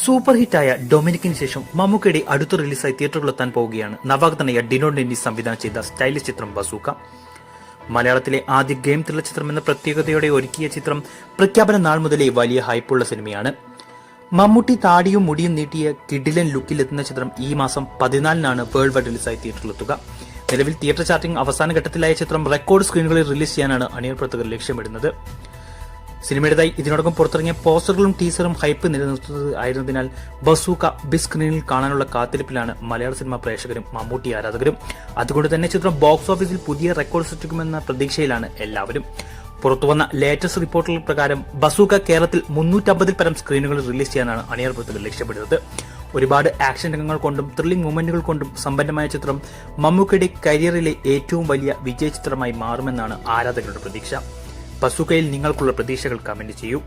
Super ഹിറ്റായ ഡൊമിനിക്കിന് ശേഷം മമ്മൂക്കയുടെ അടുത്ത റിലീസായി തിയേറ്ററുകളിലെത്താൻ പോവുകയാണ് നവാഗതനായ ഡിനോ ഡെന്നിസ് സംവിധാനം ചെയ്ത സ്റ്റൈലിഷ് ചിത്രം ബസൂക്ക. മലയാളത്തിലെ ആദ്യ ഗെയിം ത്രില്ലർ ചിത്രം എന്ന പ്രത്യേകതയോടെ ഒരുക്കിയ ചിത്രം പ്രഖ്യാപന നാൾ മുതലേ വലിയ ഹൈപ്പുള്ള സിനിമയാണ്. മമ്മൂട്ടി താടിയും മുടിയും നീട്ടിയ കിഡിലൻ ലുക്കിലെത്തുന്ന ചിത്രം ഈ മാസം 14-നാണ് വേൾഡ് വൈഡ് റിലീസായി തിയേറ്ററിലെത്തുക. നിലവിൽ തിയേറ്റർ ചാർട്ടിംഗ് അവസാന ഘട്ടത്തിലായ ചിത്രം റെക്കോർഡ് സ്ക്രീനുകളിൽ റിലീസ് ചെയ്യാനാണ് അണിയർ പ്രവർത്തകർ ലക്ഷ്യമിടുന്നത്. സിനിമയുടേതായി ഇതിനോടകം പുറത്തിറങ്ങിയ പോസ്റ്ററുകളും ടീസറും ഹൈപ്പ് നിലനിർത്തുന്നതായിരുന്നതിനാൽ ബസൂക്ക ബിഗ് സ്ക്രീനിൽ കാണാനുള്ള കാത്തിരിപ്പിലാണ് മലയാള സിനിമാ പ്രേക്ഷകരും മമ്മൂട്ടി ആരാധകരും. അതുകൊണ്ട് തന്നെ ചിത്രം ബോക്സ് ഓഫീസിൽ പുതിയ റെക്കോർഡ് സൃഷ്ടിക്കുമെന്ന പ്രതീക്ഷയിലാണ് എല്ലാവരും. പുറത്തുവന്ന ലേറ്റസ്റ്റ് റിപ്പോർട്ടുകൾ പ്രകാരം ബസൂക്ക കേരളത്തിൽ 350-ൽ പരം സ്ക്രീനുകളിൽ റിലീസ് ചെയ്യാനാണ് അണിയർ പ്രവർത്തകർ ലക്ഷ്യമിടുന്നത്. ഒരുപാട് ആക്ഷൻ രംഗങ്ങൾ കൊണ്ടും ത്രില്ലിംഗ് മൂമെന്റുകൾ കൊണ്ടും സമ്പന്നമായ ചിത്രം മമ്മൂക്കയുടെ കരിയറിലെ ഏറ്റവും വലിയ വിജയ ചിത്രമായി മാറുമെന്നാണ് ആരാധകരുടെ പ്രതീക്ഷ. ബസൂക്കയിൽ നിങ്ങൾക്കുള്ള പ്രതീക്ഷകൾ കമന്റ് ചെയ്യൂ.